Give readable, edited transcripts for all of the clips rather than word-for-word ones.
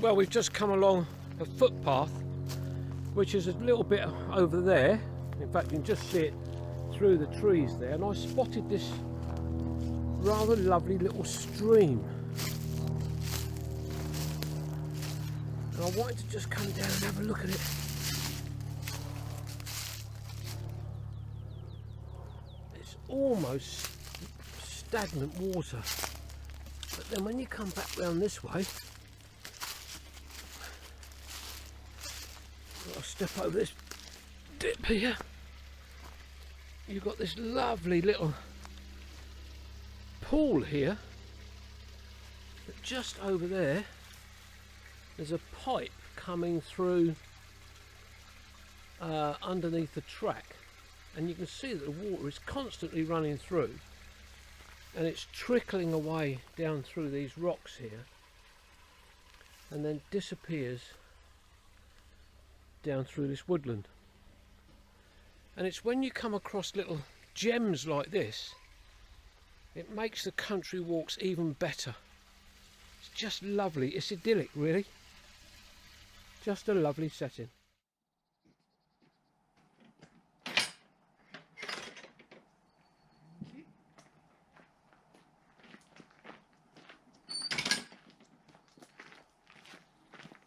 Well, we've just come along a footpath which is a little bit over there. In fact, you can just see it through the trees there, and I spotted this rather lovely little stream, and I wanted to just come down and have a look at it. It's almost stagnant water, but then when you come back round this way, I'll step over this dip here. You've got this lovely little pool here, but just over there there's a pipe coming through underneath the track, and you can see that the water is constantly running through, and it's trickling away down through these rocks here and then disappears down through this woodland. And it's when you come across little gems like this, it makes the country walks even better. It's just lovely. It's idyllic, really. Just a lovely setting.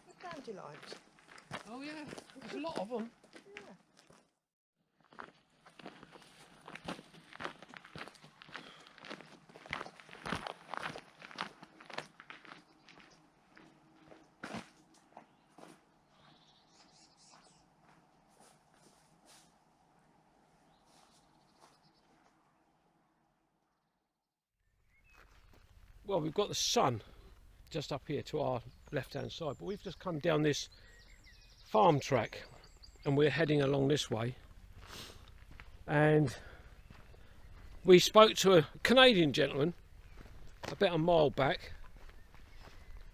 The dandelions. Oh yeah, there's a lot of them. Well, we've got the sun just up here to our left hand side, but we've just come down this farm track and we're heading along this way, and we spoke to a Canadian gentleman about a mile back,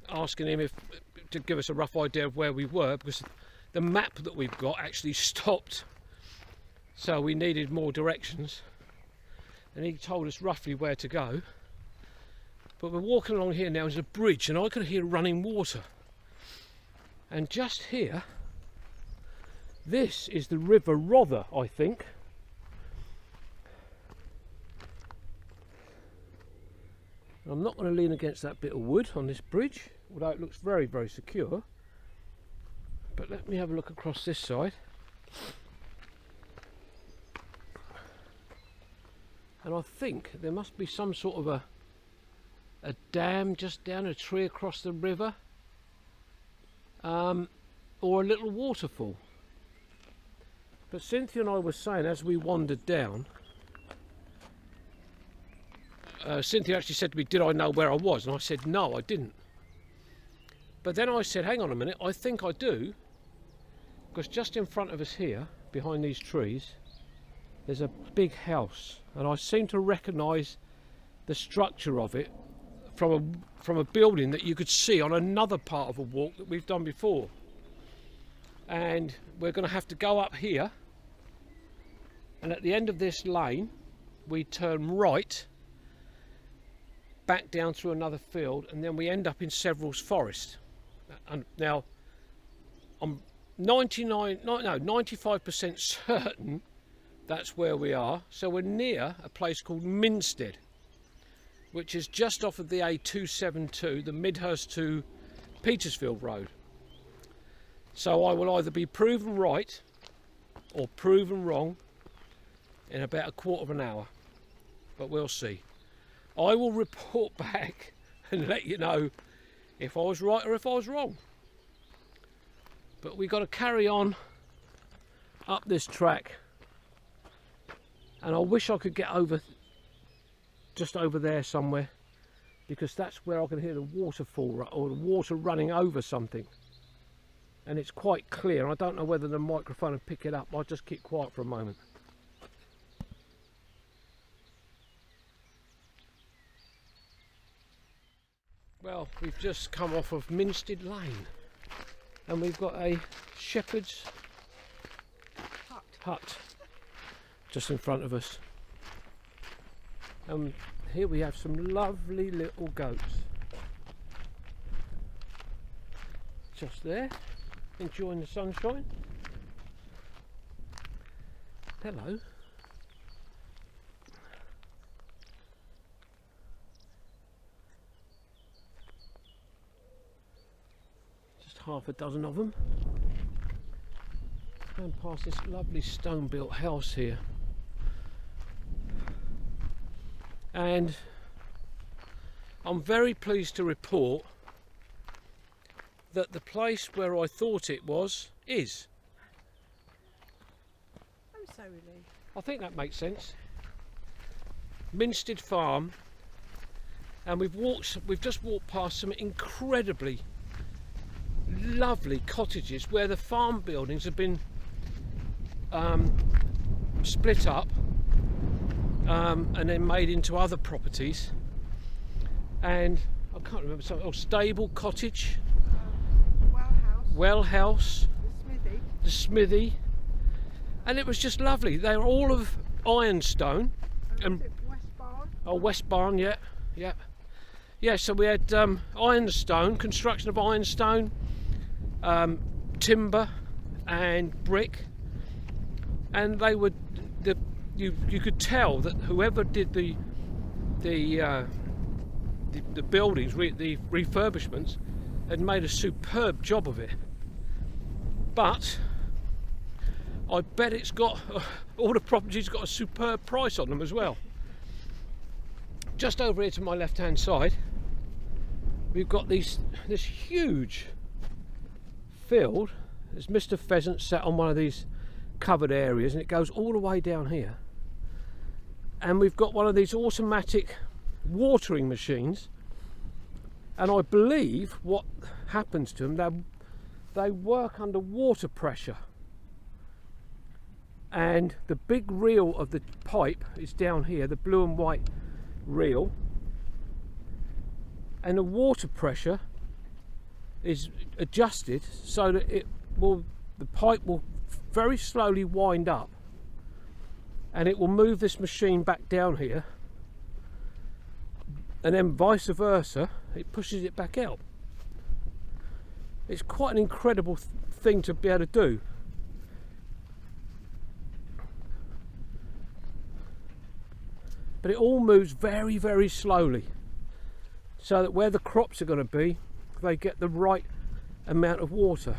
asking him to give us a rough idea of where we were, because the map that we've got actually stopped, so we needed more directions, and he told us roughly where to go. But we're walking along here now, there's a bridge, and I could hear running water. And just here, this is the River Rother, I think. I'm not going to lean against that bit of wood on this bridge, although it looks very, very secure. But let me have a look across this side. And I think there must be some sort of a dam just down a tree across the river, or a little waterfall. But Cynthia and I were saying, as we wandered down, Cynthia actually said to me, did I know where I was? And I said no, I didn't. But then I said, hang on a minute, I think I do, because just in front of us here, behind these trees, there's a big house, and I seem to recognise the structure of it from a building that you could see on another part of a walk that we've done before. And we're going to have to go up here, and at the end of this lane we turn right back down through another field, and then we end up in Severals Forest. And now I'm 95% certain that's where we are. So we're near a place called Minstead, which is just off of the A272, the Midhurst to Petersfield Road. So I will either be proven right or proven wrong in about a quarter of an hour, but we'll see. I will report back and let you know if I was right or if I was wrong. But we've got to carry on up this track, and I wish I could get over just over there somewhere, because that's where I can hear the waterfall or the water running over something, and it's quite clear. I don't know whether the microphone will pick it up. I'll just keep quiet for a moment. Well, we've just come off of Minstead Lane, and we've got a shepherd's hut just in front of us. Here we have some lovely little goats. just there, enjoying the sunshine. Hello. Just half a dozen of them. Going past this lovely stone-built house here. And I'm very pleased to report that the place where I thought it was is. I'm so relieved. I think that makes sense. Minstead Farm, and we've just walked past some incredibly lovely cottages where the farm buildings have been split up and then made into other properties. And I can't remember something. Oh, stable cottage, well house, the smithy, and it was just lovely. They were all of ironstone. And West Barn? Oh, West Barn, yeah. So we had ironstone, construction of ironstone, timber, and brick, and they were you could tell that whoever did the buildings, the refurbishments, had made a superb job of it. But I bet it's got all the properties got a superb price on them as well. Just over here to my left hand side, we've got this huge field. There's Mr. Pheasant sat on one of these covered areas, and it goes all the way down here. And we've got one of these automatic watering machines, and I believe what happens to them, they work under water pressure, and the big reel of the pipe is down here, the blue and white reel, and the water pressure is adjusted so that the pipe will very slowly wind up, and it will move this machine back down here, and then vice versa, it pushes it back out. It's quite an incredible thing to be able to do. But it all moves very, very slowly, so that where the crops are going to be, they get the right amount of water.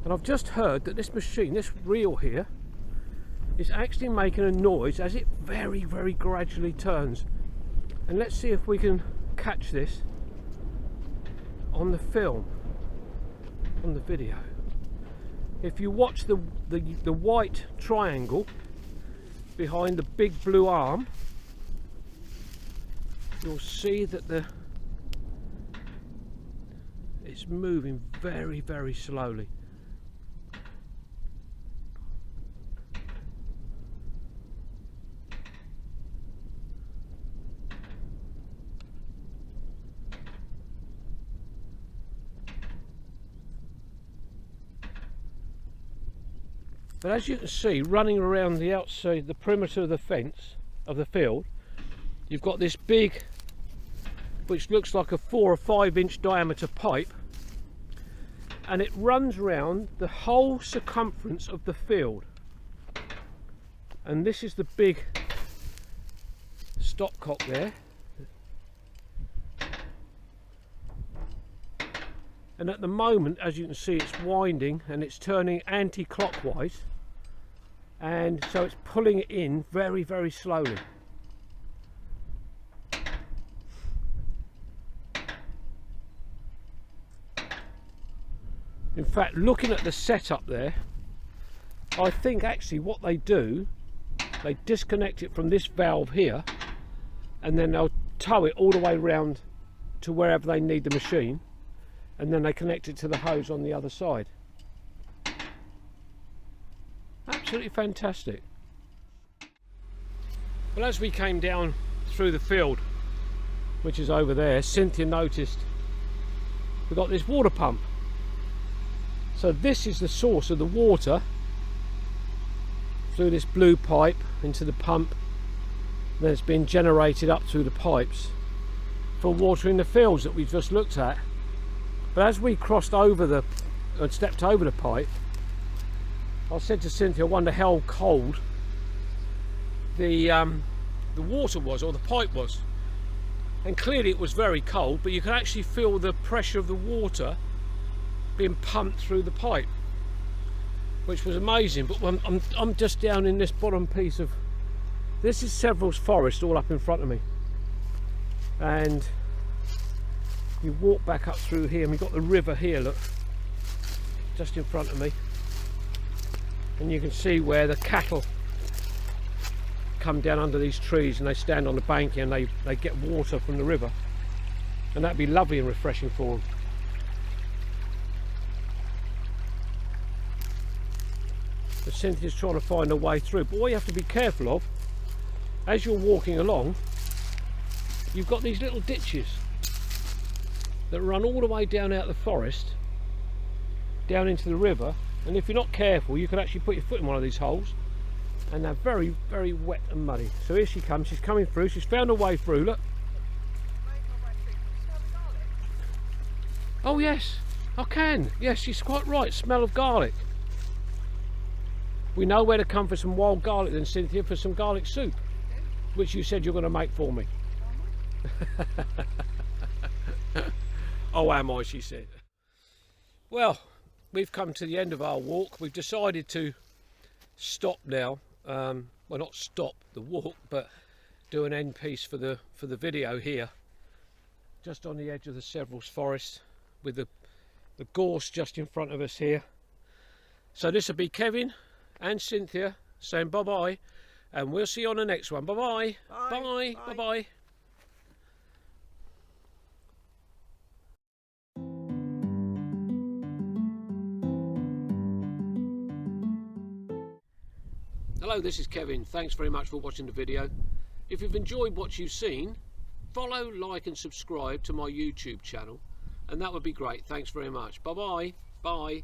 And I've just heard that this machine, this reel here, is actually making a noise as it very, very gradually turns. And let's see if we can catch this on the film, on the video. If you watch the white triangle behind the big blue arm, you'll see that it's moving very, very slowly. But as you can see, running around the outside, the perimeter of the fence of the field, you've got this big, which looks like a 4 or 5 inch diameter pipe, and it runs around the whole circumference of the field. And this is the big stopcock there. And at the moment, as you can see, it's winding and it's turning anti-clockwise, and so it's pulling it in very, very slowly. In fact, looking at the setup there, I think actually what they do, they disconnect it from this valve here, and then they'll tow it all the way around to wherever they need the machine, and then they connect it to the hose on the other side. Absolutely fantastic. Well, as we came down through the field, which is over there, Cynthia noticed we've got this water pump. So this is the source of the water through this blue pipe into the pump, then it's been generated up through the pipes for watering the fields that we've just looked at. But as we crossed over and stepped over the pipe, I said to Cynthia, I wonder how cold the water was, or the pipe was. And clearly it was very cold, but you could actually feel the pressure of the water being pumped through the pipe, which was amazing. But I'm just down in this bottom piece of, this is Severals Forest all up in front of me, and you walk back up through here and we've got the river here, look, just in front of me, and you can see where the cattle come down under these trees and they stand on the bank and they get water from the river, and that'd be lovely and refreshing for them. But Cynthia's trying to find a way through, but what you have to be careful of as you're walking along, you've got these little ditches that run all the way down out of the forest down into the river, and if you're not careful you could actually put your foot in one of these holes, and they're very, very wet and muddy. So here she comes, she's coming through, she's found a way through, look. Oh yes, I can. Yes, she's quite right, smell of garlic. We know where to come for some wild garlic then, Cynthia, for some garlic soup, which you said you're going to make for me. Oh, am I, she said. Well, we've come to the end of our walk. We've decided to stop now. Well, not stop the walk, but do an end piece for the video here, just on the edge of the Severals Forest, with the gorse just in front of us here. So this will be Kevin and Cynthia saying bye bye, and we'll see you on the next one. Bye bye. Bye bye. Bye bye. Hello, this is Kevin. Thanks very much for watching the video. If you've enjoyed what you've seen, follow, like and subscribe to my YouTube channel, and that would be great. Thanks very much. Bye bye. Bye.